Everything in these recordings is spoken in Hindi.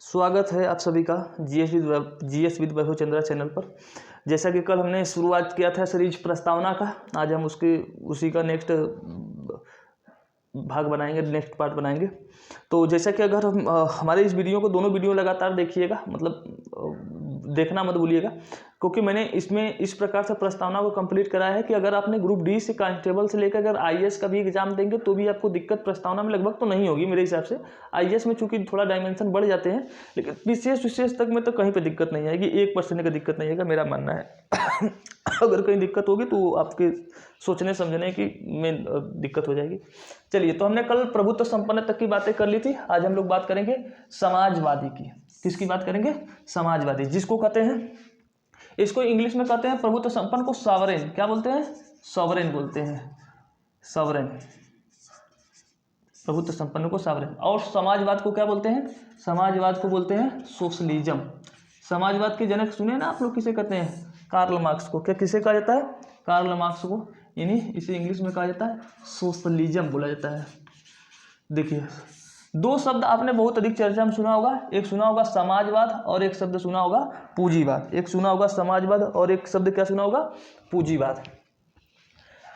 स्वागत है आप सभी का GS with Vaibhav Chandra channel पर। जैसा कि कल हमने शुरुआत किया था सीरीज प्रस्तावना का, आज हम उसी का नेक्स्ट भाग बनाएंगे, नेक्स्ट पार्ट बनाएंगे। तो जैसा कि अगर हम हमारे इस वीडियो को दोनों वीडियो लगातार देखिएगा, मतलब देखना मत भूलिएगा, क्योंकि मैंने इसमें इस प्रकार से प्रस्तावना को कंप्लीट कराया है कि अगर आपने ग्रुप डी से कांस्टेबल से लेकर अगर आईएएस का भी एग्जाम देंगे तो भी आपको दिक्कत प्रस्तावना में लगभग तो नहीं होगी मेरे हिसाब से। आईएएस में चूंकि थोड़ा डायमेंशन बढ़ जाते हैं, लेकिन विशेष तक में तो कहीं पर दिक्कत नहीं आएगी, 1% का दिक्कत नहीं आएगा, मेरा मानना है। अगर कहीं दिक्कत होगी तो आपके सोचने समझने की में दिक्कत हो जाएगी। चलिए, तो हमने कल प्रभुत्व संपन्न तक की बातें कर ली थी, आज हम लोग बात करेंगे समाजवादी की। किसकी बात करेंगे? समाजवादी, जिसको कहते हैं, इसको इंग्लिश में कहते हैं प्रभुत्व संपन्न को सॉवरेन। क्या बोलते हैं? सॉवरेन बोलते हैं, सॉवरेन। प्रभुत्व संपन्न को सॉवरेन। और समाजवाद को क्या बोलते हैं? समाजवाद को बोलते हैं सोशलिज्म। समाजवाद के जनक सुने ना आप लोग, किसे कहते हैं? कार्ल मार्क्स को। क्या किसे कहा जाता है? कार्ल मार्क्स को, यानी इसे इंग्लिश में कहा जाता है सोशलिज्म बोला जाता है। देखिए, दो शब्द आपने बहुत अधिक चर्चा में सुना होगा, एक सुना होगा समाजवाद और एक शब्द सुना होगा पूंजीवाद। एक सुना होगा समाजवाद और एक शब्द क्या सुना होगा? पूंजीवाद।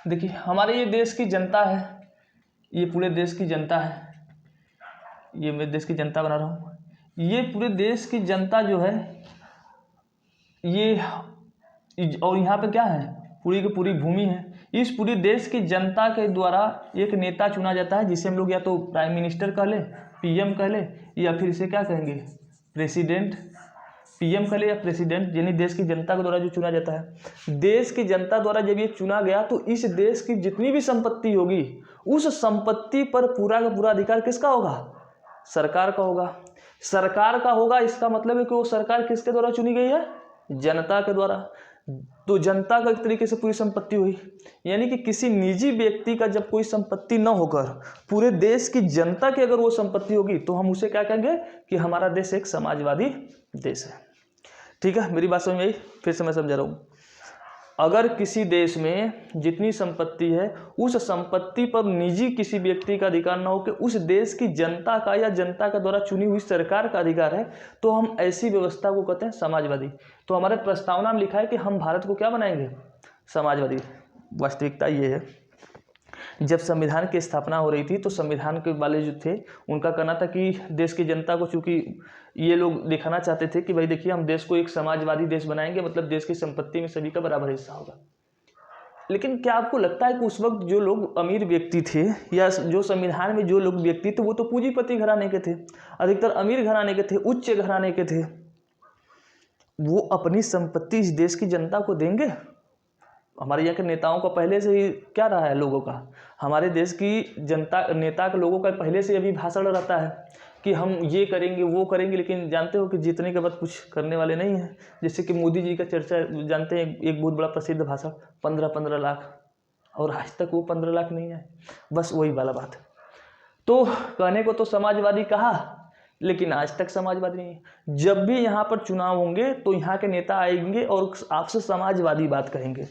देखिए, हमारे ये देश की जनता है, ये पूरे देश की जनता है, ये मैं देश की जनता बना रहा हूँ, ये पूरे देश की जनता जो है ये, और यहाँ पे क्या है? पूरी की पूरी भूमि है। इस पूरी देश की जनता के द्वारा एक नेता चुना जाता है, जिसे हम लोग या तो प्राइम मिनिस्टर कह ले, पीएम कह ले, या फिर इसे क्या कहेंगे? प्रेसिडेंट। पीएम कह ले या प्रेसिडेंट, यानी देश की जनता के द्वारा जो चुना जाता है। देश की जनता द्वारा जब ये चुना गया तो इस देश की जितनी भी संपत्ति होगी, उस संपत्ति पर पूरा का पूरा अधिकार किसका होगा? सरकार का होगा। सरकार का होगा, इसका मतलब है कि वो सरकार किसके द्वारा चुनी गई है? जनता के द्वारा। तो जनता का एक तरीके से पूरी संपत्ति हुई, यानी कि किसी निजी व्यक्ति का जब कोई संपत्ति न होकर पूरे देश की जनता की अगर वो संपत्ति होगी तो हम उसे क्या कहेंगे? कि हमारा देश एक समाजवादी देश है। ठीक है, मेरी बात समझ में आई? फिर से मैं समझा रहा हूँ। अगर किसी देश में जितनी संपत्ति है, उस संपत्ति पर निजी किसी व्यक्ति का अधिकार न हो कि उस देश की जनता का या जनता के द्वारा चुनी हुई सरकार का अधिकार है, तो हम ऐसी व्यवस्था को कहते हैं समाजवादी। तो हमारे प्रस्तावना में लिखा है कि हम भारत को क्या बनाएंगे? समाजवादी। वास्तविकता ये है, जब संविधान की स्थापना हो रही थी तो संविधान के वाले जो थे उनका कहना था कि देश की जनता को, चूंकि ये लोग दिखाना चाहते थे कि भाई देखिए हम देश को एक समाजवादी देश बनाएंगे, मतलब देश की संपत्ति में सभी का बराबर हिस्सा होगा। लेकिन क्या आपको लगता है कि उस वक्त जो लोग अमीर व्यक्ति थे या जो संविधान में जो लोग व्यक्ति थे वो तो पूंजीपति घराने के थे, अधिकतर अमीर घराने के थे, उच्च घराने के थे, वो अपनी संपत्ति इस देश की जनता को देंगे? हमारे यहाँ के नेताओं का पहले से ही क्या रहा है लोगों का, हमारे देश की जनता नेता के लोगों का पहले से अभी भाषण रहता है कि हम ये करेंगे वो करेंगे, लेकिन जानते हो कि जीतने के बाद कुछ करने वाले नहीं हैं। जैसे कि मोदी जी का चर्चा जानते हैं, एक बहुत बड़ा प्रसिद्ध भाषण, 15-15 लाख, और आज तक वो 15 लाख नहीं है। बस वही वाला बात। तो कहने को तो समाजवादी कहा, लेकिन आज तक समाजवादी नहीं है। जब भी यहाँ पर चुनाव होंगे तो यहाँ के नेता आएंगे और आपसे समाजवादी बात करेंगे,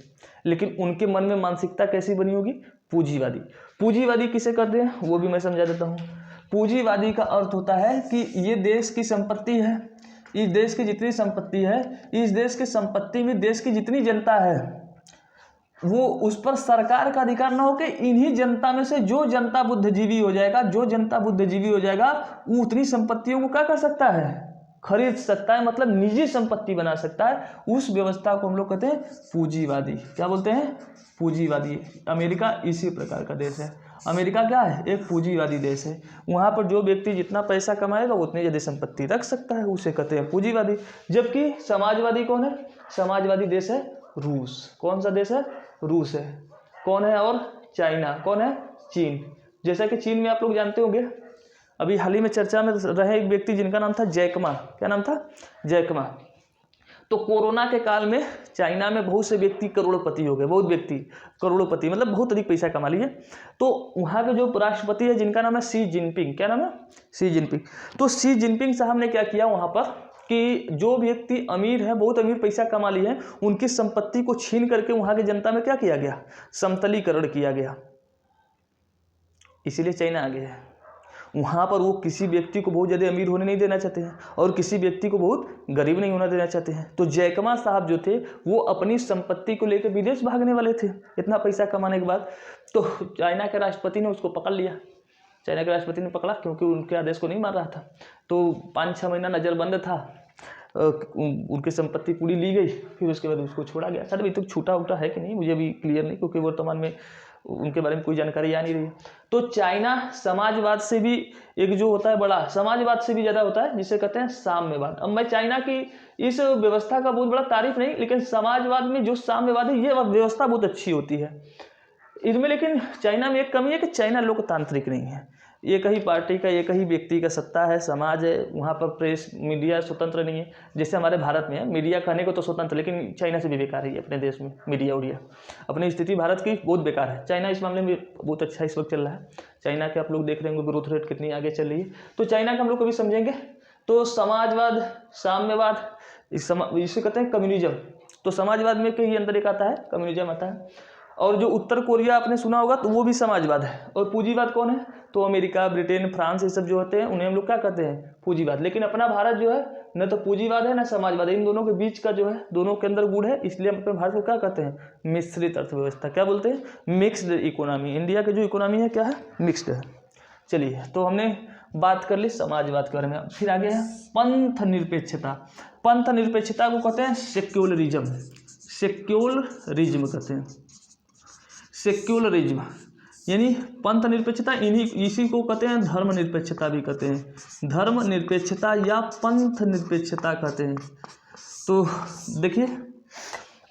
लेकिन उनके मन में मानसिकता कैसी बनी होगी? पूंजीवादी। पूंजीवादी किसे कहते हैं वो भी मैं समझा देता हूँ। पूंजीवादी का अर्थ होता है कि ये देश की संपत्ति है, इस देश की जितनी संपत्ति है, इस देश की संपत्ति में देश की जितनी जनता है, वो उस पर सरकार का अधिकार ना हो कि इन्हीं जनता में से जो जनता बुद्धिजीवी हो जाएगा, जो जनता बुद्धिजीवी हो जाएगा वो उतनी संपत्तियों को क्या कर सकता है? खरीद सकता है, मतलब निजी संपत्ति बना सकता है। उस व्यवस्था को हम लोग कहते हैं पूंजीवादी। क्या बोलते हैं? पूंजीवादी। अमेरिका इसी प्रकार का देश है। अमेरिका क्या है? एक पूंजीवादी देश है। वहाँ पर जो व्यक्ति जितना पैसा कमाएगा उतनी ज़्यादा संपत्ति रख सकता है, उसे कहते हैं पूंजीवादी। जबकि समाजवादी कौन है? समाजवादी देश है रूस। कौन सा देश है? रूस है। कौन है? और चाइना। कौन है? चीन। जैसा कि चीन में आप लोग जानते होंगे, अभी हाल ही में चर्चा में रहे एक व्यक्ति जिनका नाम था जैक मा। क्या नाम था? Jack Ma. तो कोरोना के काल में चाइना में बहुत से व्यक्ति करोड़पति हो गए, बहुत व्यक्ति करोड़पति, मतलब बहुत अधिक पैसा कमा लिए। तो वहाँ के जो राष्ट्रपति है जिनका नाम है शी जिनपिंग। क्या नाम है? Xi Jinping. तो शी जिनपिंग साहब ने क्या किया वहाँ पर कि जो व्यक्ति अमीर है, बहुत अमीर पैसा कमा लिए हैं, उनकी संपत्ति को छीन करके वहाँ की जनता में क्या किया गया? समतलीकरण किया गया। इसीलिए चाइना आगे है। वहाँ पर वो किसी व्यक्ति को बहुत ज़्यादा अमीर होने नहीं देना चाहते हैं और किसी व्यक्ति को बहुत गरीब नहीं होना देना चाहते हैं। तो जैकमा साहब जो थे वो अपनी संपत्ति को लेकर विदेश भागने वाले थे इतना पैसा कमाने के बाद। तो चाइना के राष्ट्रपति ने उसको पकड़ लिया, चाइना के राष्ट्रपति ने पकड़ा क्योंकि उनके आदेश को नहीं मान रहा था। तो 5-6 महीना नज़रबंद था, उनकी संपत्ति पूरी ली गई, फिर उसके बाद उसको छोड़ा गया। शायद अभी तक छूटा उटा है कि नहीं मुझे अभी क्लियर नहीं, क्योंकि वर्तमान में उनके बारे में कोई जानकारी आ नहीं रही। तो चाइना समाजवाद से भी एक जो होता है बड़ा, समाजवाद से भी ज़्यादा होता है, जिसे कहते हैं साम्यवाद। अब मैं चाइना की इस व्यवस्था का बहुत बड़ा तारीफ नहीं, लेकिन समाजवाद में जो साम्यवाद है ये व्यवस्था बहुत अच्छी होती है इनमें। लेकिन चाइना में एक कमी है कि चाइना लोकतांत्रिक नहीं है, एक ही पार्टी का एक ही व्यक्ति का सत्ता है, समाज है, वहाँ पर प्रेस मीडिया स्वतंत्र नहीं है। जैसे हमारे भारत में है मीडिया कहने को तो स्वतंत्र, लेकिन चाइना से भी बेकार है अपने देश में मीडिया उड़िया। अपनी स्थिति भारत की बहुत बेकार है, चाइना इस मामले में बहुत अच्छा इस वक्त चल रहा है। चाइना के आप लोग देख रहे होंगे ग्रोथ रेट कितनी आगे चल रही है। तो चाइना का हम लोग कभी समझेंगे। तो समाजवाद, साम्यवाद, इसे कहते हैं कम्युनिज्म। तो समाजवाद में के ही अंदर एक आता है कम्युनिज्म आता है। और जो उत्तर कोरिया आपने सुना होगा तो वो भी समाजवाद है। और पूंजीवाद कौन है? तो अमेरिका, ब्रिटेन, फ्रांस, ये सब जो होते हैं उन्हें हम लोग क्या कहते हैं? पूंजीवाद। लेकिन अपना भारत जो है न तो पूंजीवाद है न समाजवाद है, इन दोनों के बीच का जो है, दोनों के अंदर गुड़ है, इसलिए हम अपने भारत को क्या कहते हैं? मिश्रित अर्थव्यवस्था। क्या बोलते हैं? Mixed economy. इंडिया की जो इकोनॉमी है क्या है? मिक्स्ड है। चलिए, तो हमने बात कर ली समाजवाद के बारे में। फिर आगे है पंथ निरपेक्षता। पंथ निरपेक्षता को कहते हैं सेक्युलरिज्म। सेक्युलरिज्म कहते हैं, सेक्युलरिज्म यानी पंथ निरपेक्षता, इसी को कहते हैं धर्म निरपेक्षता भी कहते हैं। धर्म निरपेक्षता या पंथ निरपेक्षता कहते हैं। तो देखिए,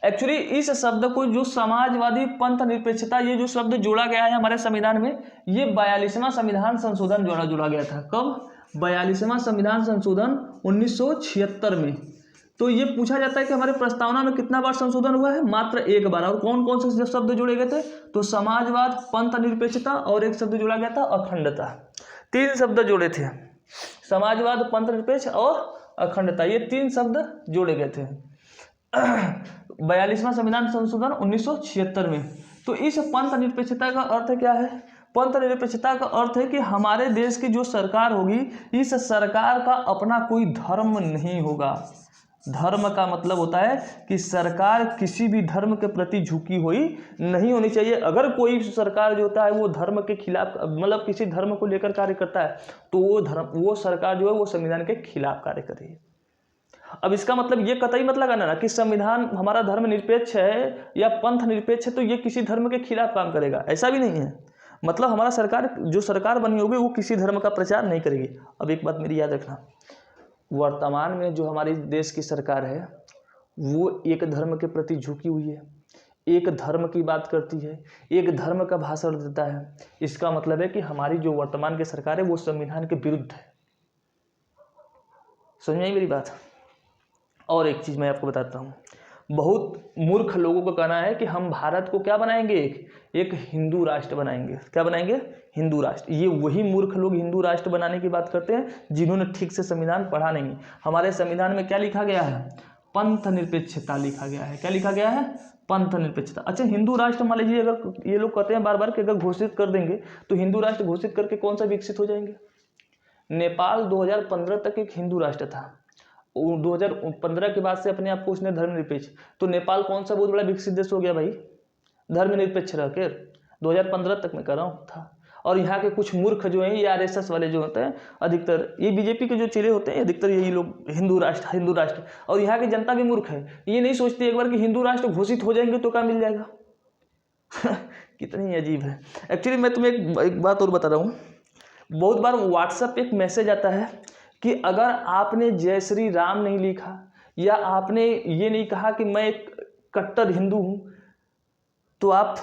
एक्चुअली इस शब्द को जो समाजवादी पंथ निरपेक्षता, ये जो शब्द जोड़ा गया है हमारे संविधान में, ये 42वां संविधान संशोधन द्वारा जोड़ा गया था। कब? 42वां संविधान संशोधन 1976 में। तो ये पूछा जाता है कि हमारे प्रस्तावना में कितना बार संशोधन हुआ है? मात्र एक बार। और कौन कौन से शब्द जोड़े गए थे? तो समाजवाद, पंथ निरपेक्षता और एक शब्द जोड़ा गया था अखंडता। 3 शब्द जोड़े थे, समाजवाद, पंथ निरपेक्ष और अखंडता, ये 3 शब्द जोड़े गए थे 42वां संविधान संशोधन 1976 में। तो इस पंथ निरपेक्षता का अर्थ क्या है? पंथ निरपेक्षता का अर्थ है कि हमारे देश की जो सरकार होगी, इस सरकार का अपना कोई धर्म नहीं होगा। धर्म का मतलब होता है कि सरकार किसी भी धर्म के प्रति झुकी हुई नहीं होनी चाहिए। अगर कोई सरकार जो होता है वो धर्म के खिलाफ, मतलब किसी धर्म को लेकर कार्य करता है, तो वो सरकार जो है वो संविधान के खिलाफ कार्य कर रही है। अब इसका मतलब ये कतई मत लगाना ना कि संविधान हमारा धर्म निरपेक्ष है या पंथ निरपेक्ष है तो ये किसी धर्म के खिलाफ काम करेगा, ऐसा भी नहीं है। मतलब हमारा सरकार, जो सरकार बनी होगी वो किसी धर्म का प्रचार नहीं करेगी। अब एक बात मेरी याद रखना, वर्तमान में जो हमारे देश की सरकार है वो एक धर्म के प्रति झुकी हुई है, एक धर्म की बात करती है, एक धर्म का भाषण देता है। इसका मतलब है कि हमारी जो वर्तमान की सरकार है वो संविधान के विरुद्ध है। समझ में आई मेरी बात? और एक चीज़ मैं आपको बताता हूँ, बहुत मूर्ख लोगों का कहना है कि हम भारत को क्या बनाएंगे? एक हिंदू राष्ट्र बनाएंगे। क्या बनाएंगे? हिंदू राष्ट्र। ये वही मूर्ख लोग हिंदू राष्ट्र बनाने की बात करते हैं जिन्होंने ठीक से संविधान पढ़ा नहीं। हमारे संविधान में क्या लिखा गया है? पंथ निरपेक्षता लिखा गया है। क्या लिखा गया है? पंथ निरपेक्षता। अच्छा, हिंदू राष्ट्र मान लीजिए, अगर ये लोग कहते हैं बार बार कि अगर घोषित कर देंगे तो हिंदू राष्ट्र घोषित करके कौन सा विकसित हो जाएंगे? नेपाल 2015 तक एक हिंदू राष्ट्र था, 2015 के बाद से अपने आप को उसने धर्मनिरपेक्ष, तो नेपाल कौन सा बहुत बड़ा विकसित देश हो गया भाई? धर्मनिरपेक्ष रह के 2015 तक मैं कर रहा हूँ था। और यहाँ के कुछ मूर्ख जो हैं, ये आरएसएस वाले जो होते हैं, अधिकतर ये बीजेपी के जो चेहरे होते हैं, अधिकतर यही लोग हिंदू राष्ट्र। और यहाँ की जनता भी मूर्ख है, ये नहीं सोचती एक बार कि हिंदू राष्ट्र घोषित हो जाएंगे तो क्या मिल जाएगा कितनी अजीब है। एक्चुअली मैं तुम्हें एक बात और बता रहा हूँ, बहुत बार व्हाट्सएप पे एक मैसेज आता है कि अगर आपने जय श्री राम नहीं लिखा या आपने ये नहीं कहा कि मैं एक कट्टर हिंदू हूँ तो आप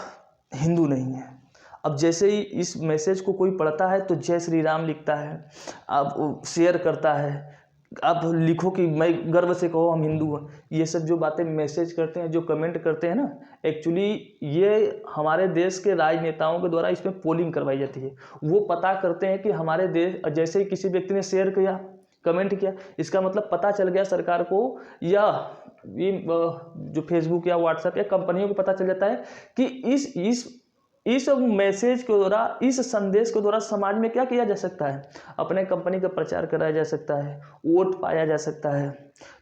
हिंदू नहीं हैं। अब जैसे ही इस मैसेज को कोई पढ़ता है तो जय श्री राम लिखता है, आप शेयर करता है, आप लिखो कि मैं गर्व से कहो हम हिंदू हैं। ये सब जो बातें मैसेज करते हैं, जो कमेंट करते हैं ना, एक्चुअली ये हमारे देश के राजनेताओं के द्वारा इसमें पोलिंग करवाई जाती है। वो पता करते हैं कि हमारे देश, जैसे ही किसी व्यक्ति ने शेयर किया, कमेंट किया, इसका मतलब पता चल गया सरकार को या ये जो फेसबुक या व्हाट्सएप या कंपनियों को पता चल जाता है कि इस इस मैसेज के द्वारा, इस संदेश के द्वारा समाज में क्या किया जा सकता है, अपने कंपनी का प्रचार कराया जा सकता है, वोट पाया जा सकता है।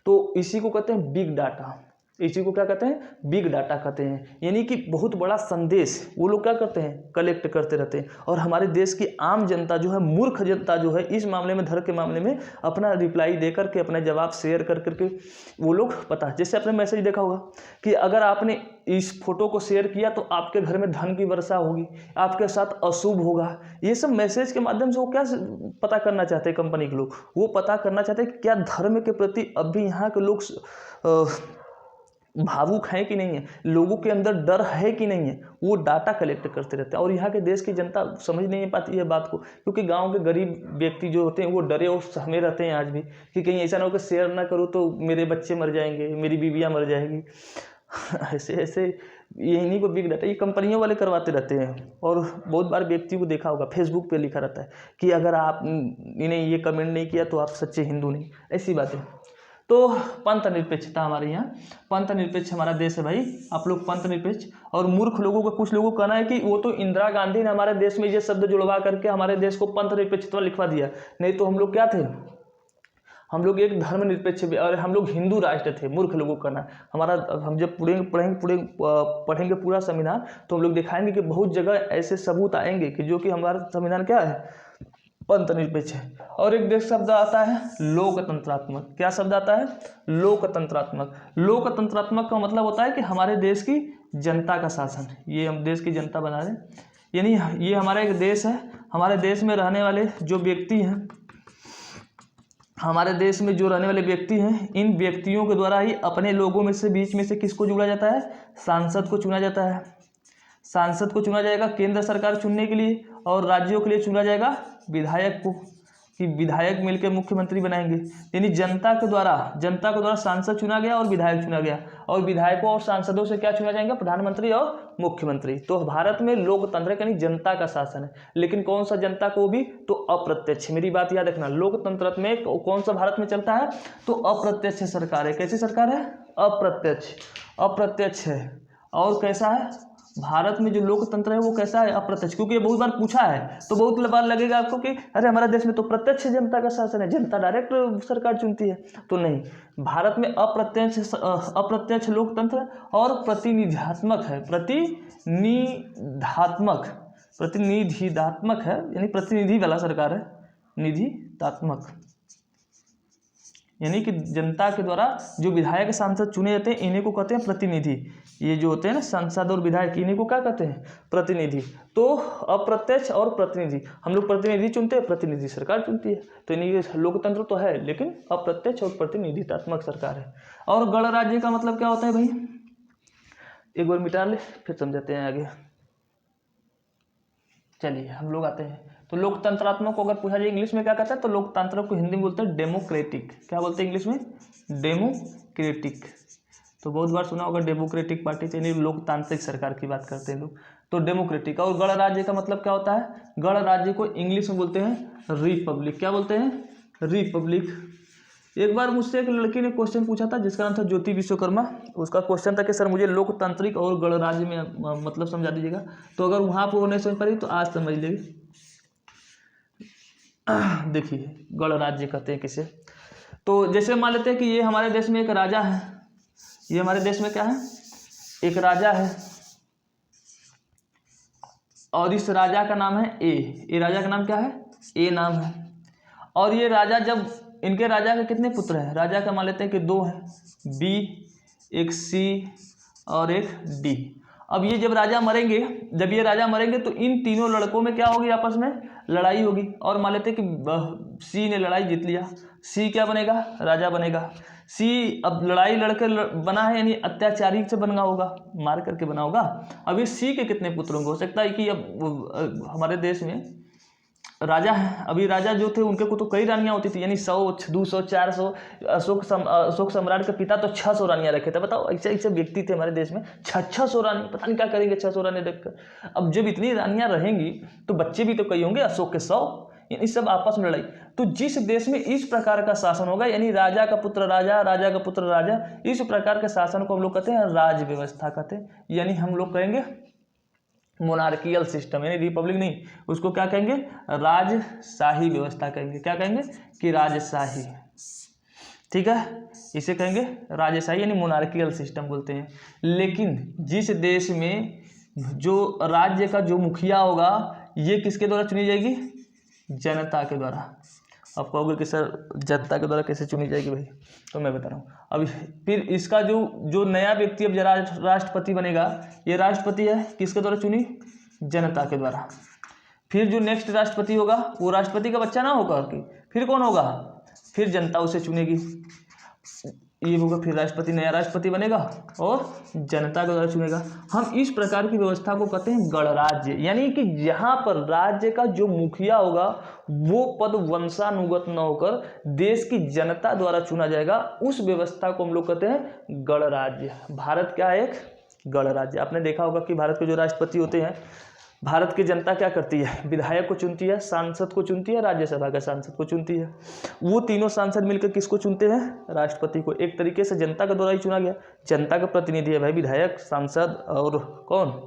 तो इसी को कहते हैं बिग डाटा, इसी को क्या कहते हैं, बिग डाटा कहते हैं। यानी कि बहुत बड़ा संदेश वो लोग क्या करते हैं, कलेक्ट करते रहते हैं। और हमारे देश की आम जनता जो है, मूर्ख जनता जो है, इस मामले में, धर्म के मामले में अपना रिप्लाई दे करके, अपना जवाब शेयर कर करके वो लोग पता, जैसे आपने मैसेज देखा होगा कि अगर आपने इस फोटो को शेयर किया तो आपके घर में धन की वर्षा होगी, आपके साथ अशुभ होगा। ये सब मैसेज के माध्यम से वो क्या पता करना चाहते हैं, कंपनी के लोग वो पता करना चाहते हैं कि क्या धर्म के प्रति अभी यहाँ के लोग भावुक है कि नहीं है, लोगों के अंदर डर है कि नहीं है, वो डाटा कलेक्ट करते रहते हैं। और यहाँ के देश की जनता समझ नहीं पाती है बात को, क्योंकि गांव के गरीब व्यक्ति जो होते हैं वो डरे और सहमे रहते हैं आज भी, कि कहीं ऐसा ना हो कि शेयर ना करूँ तो मेरे बच्चे मर जाएंगे, मेरी बीवियाँ मर जाएंगी। ऐसे ऐसे यही को बिग डाटा ये कंपनियों वाले करवाते रहते हैं। और बहुत बार व्यक्ति को देखा होगा, फेसबुक पे लिखा रहता है कि अगर आप इन्हें ये कमेंट नहीं किया तो आप सच्चे हिंदू नहीं, ऐसी बातें। तो पंथ निरपेक्षता हमारे यहाँ, पंथ निरपेक्ष हमारा देश है भाई, आप लोग पंथ निरपेक्ष। और मूर्ख लोगों का, कुछ लोगों का कहना है कि वो तो इंदिरा गांधी ने हमारे देश में ये शब्द जुड़वा करके हमारे देश को पंथ निरपेक्षता लिखवा दिया, नहीं तो हम लोग क्या थे, हम लोग एक धर्मनिरपेक्ष और हम लोग हिंदू राष्ट्र थे। मूर्ख लोगों का कहना, हमारा, हम जब पढ़ेंगे पूरा संविधान तो हम लोग दिखाएंगे कि बहुत जगह ऐसे सबूत आएंगे कि जो कि हमारा संविधान क्या है, पंथ निरपेक्ष है। और एक देश शब्द आता है लोकतंत्रात्मक, क्या शब्द आता है, लोकतंत्रात्मक। लोकतंत्रात्मक का मतलब होता है कि हमारे देश की जनता का शासन, ये हम देश की जनता बना रहे हैं, यानी ये हमारा एक देश है, हमारे देश में रहने वाले जो व्यक्ति हैं, हमारे देश में जो रहने वाले व्यक्ति हैं, इन व्यक्तियों के द्वारा ही अपने लोगों में से, बीच में से किसको चुना जाता है, सांसद को चुना जाता है। सांसद को चुना जाएगा केंद्र सरकार चुनने के लिए, और राज्यों के लिए चुना जाएगा विधायक को, कि विधायक मिलकर मुख्यमंत्री बनाएंगे। यानी जनता के द्वारा सांसद चुना गया और विधायक चुना गया, और विधायकों और सांसदों से क्या चुना जाएगा, प्रधानमंत्री और मुख्यमंत्री। तो भारत में लोकतंत्र यानी जनता का शासन है, लेकिन कौन सा जनता को भी, तो अप्रत्यक्ष। मेरी बात याद रखना, लोकतंत्र में कौन सा भारत में चलता है, तो अप्रत्यक्ष सरकार है। कैसी सरकार है, अप्रत्यक्ष, अप्रत्यक्ष है। और कैसा है, भारत में जो लोकतंत्र है वो कैसा है, अप्रत्यक्ष। क्योंकि ये बहुत बार पूछा है तो बहुत बार लगेगा आपको कि अरे हमारा देश में तो प्रत्यक्ष जनता का शासन है, जनता डायरेक्ट सरकार चुनती है, तो नहीं, भारत में अप्रत्यक्ष लोकतंत्र और प्रतिनिधित्मक है, प्रतिनिधित्मक है, यानी प्रतिनिधि वाला सरकार है, निधित्मक, यानी कि जनता के द्वारा जो विधायक सांसद चुने जाते हैं इन्हीं को कहते हैं प्रतिनिधि। ये जो होते हैं ना सांसद और विधायक, इन्हीं को क्या कहते हैं, प्रतिनिधि। तो अप्रत्यक्ष और प्रतिनिधि, हम लोग प्रतिनिधि चुनते हैं, प्रतिनिधि सरकार चुनती है, तो इन्हीं लोकतंत्र तो है, लेकिन अप्रत्यक्ष और प्रतिनिधित्मक सरकार है। और गणराज्य का मतलब क्या होता है भाई, एक बार मिटा ले फिर समझाते हैं आगे। चलिए हम लोग आते हैं, तो लोकतंत्रात्मक को अगर पूछा जाए इंग्लिश में क्या कहता है, तो लोकतंत्र को हिंदी में बोलते हैं डेमोक्रेटिक। क्या बोलते हैं इंग्लिश में, डेमोक्रेटिक। तो बहुत बार सुना होगा डेमोक्रेटिक पार्टी, यानी लोकतांत्रिक सरकार की बात करते हैं लोग, तो डेमोक्रेटिक। और गणराज्य का मतलब क्या होता है, गणराज्य को इंग्लिश में बोलते हैं रिपब्लिक। क्या बोलते हैं, रिपब्लिक। एक बार मुझसे एक लड़की ने क्वेश्चन पूछा था जिसका नाम था ज्योति विश्वकर्मा। उसका क्वेश्चन था कि सर मुझे लोकतांत्रिक और गणराज्य में मतलब समझा दीजिएगा। तो अगर वहाँ पर वो नहीं समझ पा रही तो आज समझ लेगी। देखिए गणराज्य कहते हैं किसे, तो जैसे मान लेते हैं कि ये हमारे देश में एक राजा है, ये हमारे देश में क्या है, एक राजा है, और इस राजा का नाम है ए। ये राजा का नाम क्या है, ए नाम है। और ये राजा, जब इनके राजा के कितने पुत्र हैं, राजा का मान लेते हैं कि 2 हैं, बी, एक सी और एक डी। अब ये जब राजा मरेंगे, जब ये राजा मरेंगे तो इन तीनों लड़कों में क्या होगी, आपस में लड़ाई होगी। और मान लेते हैं कि सी ने लड़ाई जीत लिया, सी क्या बनेगा, राजा बनेगा। सी अब लड़ाई लड़के बना है, यानी अत्याचारी से बना होगा, मार करके बना होगा। अब ये सी के कितने पुत्र होंगे, हो सकता है कि अब हमारे देश में राजा है, अभी राजा जो थे उनके को तो कई रानियां होती थी, यानी 100, 200, 400। अशोक सम्राट के पिता तो 600 रानियां रखे थे। बताओ, ऐसे ऐसे व्यक्ति थे हमारे देश में, 600 रानी, पता नहीं क्या करेंगे 600 रानी रखकर। अब जब इतनी रानियां रहेंगी तो बच्चे भी तो कई होंगे, अशोक के 100, यानी सब आपस में लड़ाई। तो जिस देश में इस प्रकार का शासन होगा, यानी राजा का पुत्र राजा, राजा का पुत्र राजा, इस प्रकार के शासन को हम लोग कहते हैं राज व्यवस्था कहते हैं। यानी हम लोग कहेंगे मोनार्कियल सिस्टम, यानी रिपब्लिक नहीं, उसको क्या कहेंगे, राजशाही व्यवस्था कहेंगे। क्या कहेंगे कि राजशाही, ठीक है, इसे कहेंगे राजशाही यानी मोनार्कियल सिस्टम बोलते हैं। लेकिन जिस देश में जो राज्य का जो मुखिया होगा ये किसके द्वारा चुनी जाएगी, जनता के द्वारा। आप कहोगे कि सर जनता के द्वारा कैसे चुनी जाएगी भाई, तो मैं बता रहा हूँ। अब फिर इसका जो नया व्यक्ति अब राष्ट्रपति बनेगा, ये राष्ट्रपति है किसके द्वारा चुनी, जनता के द्वारा। फिर जो नेक्स्ट राष्ट्रपति होगा वो राष्ट्रपति का बच्चा ना होगा कि फिर कौन होगा, फिर जनता उसे चुनेगी, ये होगा फिर राष्ट्रपति, नया राष्ट्रपति बनेगा और जनता के द्वारा चुनेगा। हम इस प्रकार की व्यवस्था को कहते हैं गणराज्य, यानी कि जहाँ पर राज्य का जो मुखिया होगा वो पद वंशानुगत न होकर देश की जनता द्वारा चुना जाएगा, उस व्यवस्था को हम लोग कहते हैं गणराज्य। भारत क्या है, एक गणराज्य। आपने देखा होगा कि भारत के जो राष्ट्रपति होते हैं, भारत की जनता क्या करती है, विधायक को चुनती है, सांसद को चुनती है, राज्यसभा के सांसद को चुनती है। वो तीनों सांसद मिलकर किसको चुनते हैं, राष्ट्रपति को। एक तरीके से जनता के द्वारा ही चुना गया, जनता का प्रतिनिधि है भाई विधायक, सांसद और कौन,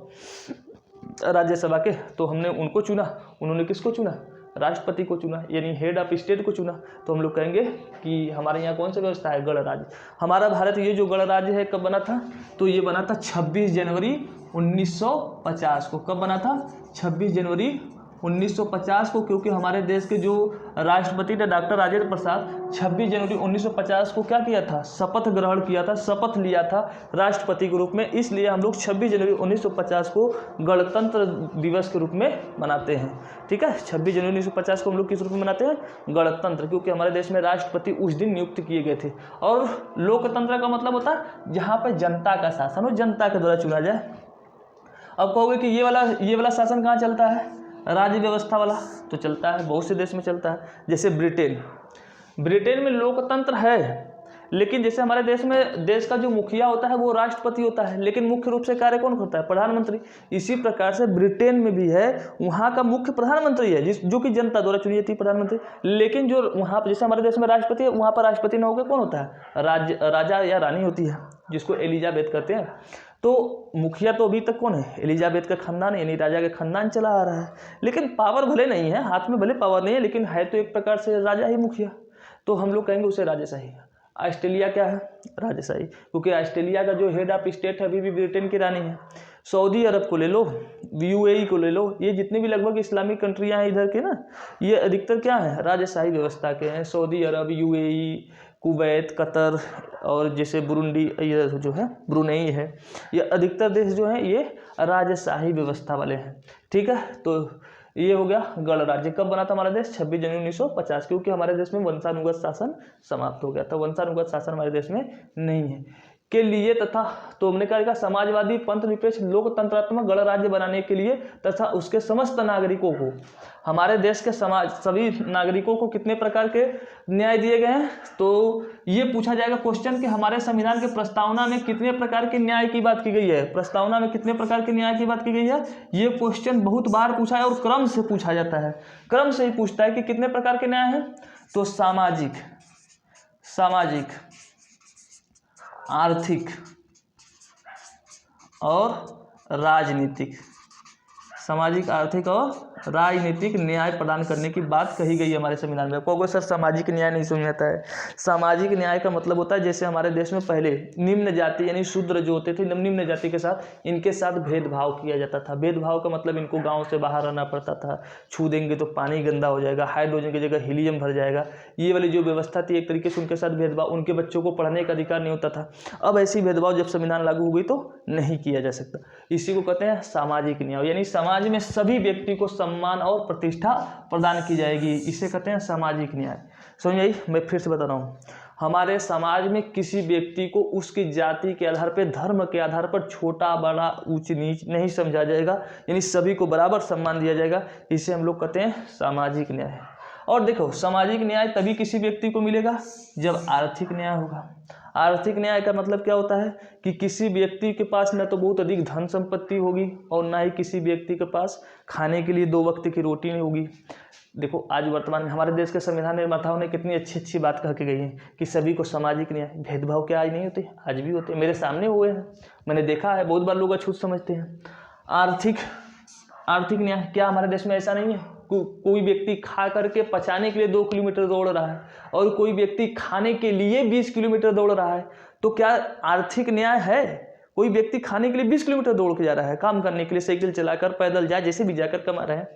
राज्यसभा के। तो हमने उनको चुना, उन्होंने किसको चुना, राष्ट्रपति को चुना, यानी हेड ऑफ स्टेट को चुना। तो हम लोग कहेंगे कि हमारे यहाँ कौन सा व्यवस्था है, गणराज्य। हमारा भारत ये जो गणराज्य है कब बना था, तो ये बना था 26 जनवरी 1950 को। कब बना था, 26 जनवरी 1950 को, क्योंकि हमारे देश के जो राष्ट्रपति थे डॉक्टर राजेंद्र प्रसाद 26 जनवरी 1950 को क्या किया था, शपथ ग्रहण किया था, शपथ लिया था राष्ट्रपति के रूप में। इसलिए हम लोग 26 जनवरी 1950 को गणतंत्र दिवस के रूप में मनाते हैं। ठीक है, 26 जनवरी 1950 को हम लोग किस रूप में मनाते हैं, गणतंत्र, क्योंकि हमारे देश में राष्ट्रपति उस दिन नियुक्त किए गए थे। और लोकतंत्र का मतलब होता है जहाँ पर जनता का शासन हो, जनता के द्वारा चुना जाए। अब कहोगे कि ये वाला शासन कहाँ चलता है, राज्य व्यवस्था वाला, तो चलता है बहुत से देश में चलता है, जैसे ब्रिटेन में लोकतंत्र है, लेकिन जैसे हमारे देश में देश का जो मुखिया होता है वो राष्ट्रपति होता है, लेकिन मुख्य रूप से कार्य कौन करता है, प्रधानमंत्री। इसी प्रकार से ब्रिटेन में भी है, वहाँ का मुख्य प्रधानमंत्री है, जो कि जनता द्वारा चुनी जाती है प्रधानमंत्री। लेकिन जो वहाँ पर जैसे हमारे देश में राष्ट्रपति है, वहाँ पर राष्ट्रपति न होकर कौन होता है, राजा या रानी होती है, जिसको एलिजाबेथ कहते हैं। तो मुखिया तो अभी तक कौन है, एलिजाबेथ का खानदान, यानी राजा का खानदान चला आ रहा है। लेकिन पावर भले नहीं है, हाथ में भले पावर नहीं है, लेकिन है तो एक प्रकार से राजा ही मुखिया, तो हम लोग कहेंगे उसे राजशाही। ऑस्ट्रेलिया क्या है, राजशाही, क्योंकि ऑस्ट्रेलिया का जो हेड ऑफ स्टेट है अभी भी ब्रिटेन की रानी है। सऊदी अरब को ले लो, यूएई को ले लो, ये जितने भी लगभग इस्लामिक कंट्रियाँ हैं इधर के ना, ये अधिकतर क्या है, राजशाही व्यवस्था के हैं। सऊदी अरब, यूएई, कुवैत, कतर और जैसे बुरुंडी, ये जो है ब्रुनेई है, ये अधिकतर देश जो हैं ये राजशाही व्यवस्था वाले हैं। ठीक है, तो ये हो गया गणराज्य। कब बना था हमारा देश, 26 जनवरी 1950, क्योंकि हमारे देश में वंशानुगत शासन समाप्त हो गया था, वंशानुगत शासन हमारे देश में नहीं है के लिए। तथा तो हमने क्या कहा, समाजवादी पंथ निरपेक्ष लोकतंत्रात्मक गणराज्य बनाने के लिए तथा उसके समस्त नागरिकों को, हमारे देश के सभी नागरिकों को कितने प्रकार के न्याय दिए गए हैं, तो ये पूछा जाएगा क्वेश्चन कि हमारे संविधान के प्रस्तावना में कितने प्रकार के न्याय की बात की गई है, प्रस्तावना में कितने प्रकार के न्याय की बात की गई है। ये क्वेश्चन बहुत बार पूछा है और क्रम से पूछा जाता है, क्रम से ही पूछता है कि कितने प्रकार के न्याय हैं। तो सामाजिक, आर्थिक और राजनीतिक, सामाजिक, आर्थिक और राजनीतिक न्याय प्रदान करने की बात कही गई है हमारे संविधान में। कोई सर सामाजिक न्याय नहीं समझ आता है। सामाजिक न्याय का मतलब होता है जैसे हमारे देश में पहले निम्न जाति यानी शूद्र जो होते थे, निम्न जाति के साथ इनके साथ भेदभाव किया जाता था। भेदभाव का मतलब इनको गाँव से बाहर रहना पड़ता था, छू देंगे तो पानी गंदा हो जाएगा, हाइड्रोजन की जगह हीलियम भर जाएगा, ये वाली जो व्यवस्था थी एक तरीके से उनके साथ भेदभाव, उनके बच्चों को पढ़ने का अधिकार नहीं होता था। अब ऐसी भेदभाव जब संविधान लागू हो गई तो नहीं किया जा सकता। इसी को कहते हैं सामाजिक न्याय, यानी समाज में सभी व्यक्ति को सम्मान और प्रतिष्ठा प्रदान की जाएगी, इसे कहते हैं सामाजिक न्याय। समझ आई, मैं फिर से बता रहा हूँ, हमारे समाज में किसी व्यक्ति को उसकी जाति के आधार पर, धर्म के आधार पर छोटा बड़ा ऊंच नीच नहीं समझा जाएगा, यानी सभी को बराबर सम्मान दिया जाएगा, इसे हम लोग कहते हैं सामाजिक न्याय। और देखो, सामाजिक न्याय तभी किसी व्यक्ति को मिलेगा जब आर्थिक न्याय होगा। आर्थिक न्याय का मतलब क्या होता है कि किसी व्यक्ति के पास न तो बहुत अधिक धन संपत्ति होगी और ना ही किसी व्यक्ति के पास खाने के लिए 2 वक्त की रोटी नहीं होगी। देखो, आज वर्तमान में हमारे देश के संविधान निर्माताओं ने कितनी अच्छी बात कह के गई है कि सभी को सामाजिक न्याय। भेदभाव क्या आज नहीं होते, आज भी होते, मेरे सामने हुए हैं, मैंने देखा है, बहुत बार लोग अछूत समझते हैं। आर्थिक आर्थिक न्याय, क्या हमारे देश में ऐसा नहीं है? कोई व्यक्ति खा करके पचाने के लिए 2 किलोमीटर दौड़ रहा है और कोई व्यक्ति खाने के लिए 20 किलोमीटर दौड़ रहा है, तो क्या आर्थिक न्याय है? कोई व्यक्ति खाने के लिए 20 किलोमीटर दौड़ के जा रहा है, काम करने के लिए साइकिल चलाकर, पैदल जाए, जैसे भी जाकर कमा रहे हैं।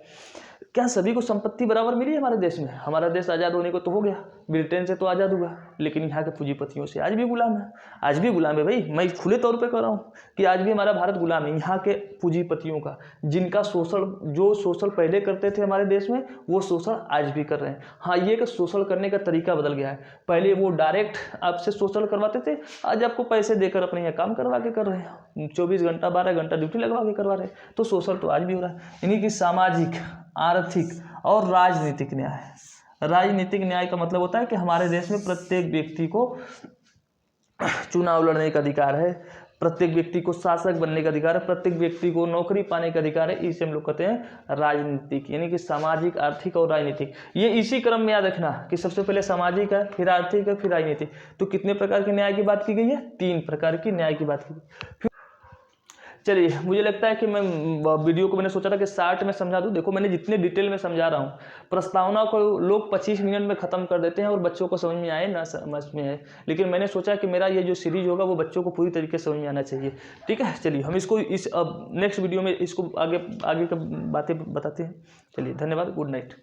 क्या सभी को संपत्ति बराबर मिली है हमारे देश में? हमारा देश आज़ाद होने को तो हो गया, ब्रिटेन से तो आज़ाद हुआ, लेकिन यहाँ के पूंजीपतियों से आज भी गुलाम है। आज भी गुलाम है भाई, मैं खुले तौर पे कह रहा हूँ कि आज भी हमारा भारत गुलाम है यहाँ के पूंजीपतियों का, जिनका शोषण, जो शोषण पहले करते थे हमारे देश में, वो शोषण आज भी कर रहे हैं। हाँ, ये कि शोषण करने का तरीका बदल गया है। पहले वो डायरेक्ट आपसे शोषण करवाते थे, आज आपको पैसे देकर अपने यहाँ काम करवा के कर रहे हैं, 24 घंटा 12 घंटा ड्यूटी लगवा के करवा रहे हैं। तो शोषण तो आज भी हो रहा है। यानी कि सामाजिक, आर्थिक और राजनीतिक न्याय। राजनीतिक न्याय का मतलब होता है कि हमारे देश में प्रत्येक व्यक्ति को चुनाव लड़ने का अधिकार है, प्रत्येक व्यक्ति को शासक बनने का अधिकार है, प्रत्येक व्यक्ति को नौकरी पाने का अधिकार है। इसे हम लोग कहते हैं राजनीतिक, यानी कि सामाजिक, आर्थिक और राजनीतिक। ये इसी क्रम में याद रखना कि सबसे पहले सामाजिक है, फिर आर्थिक है, फिर राजनीतिक। तो कितने प्रकार के न्याय की बात की गई है? 3 प्रकार की न्याय की बात की गई। चलिए, मुझे लगता है कि मैं वीडियो को मैंने सोचा था कि 60 में समझा दूं। देखो, मैंने जितने डिटेल में समझा रहा हूं, प्रस्तावना को लोग 25 मिनट में ख़त्म कर देते हैं और बच्चों को समझ में आए ना समझ में आए, लेकिन मैंने सोचा कि मेरा ये जो सीरीज होगा वो बच्चों को पूरी तरीके से समझ में आना चाहिए। ठीक है, चलिए हम इसको नेक्स्ट वीडियो में इसको आगे की बातें बताते हैं। चलिए, धन्यवाद, गुड नाइट।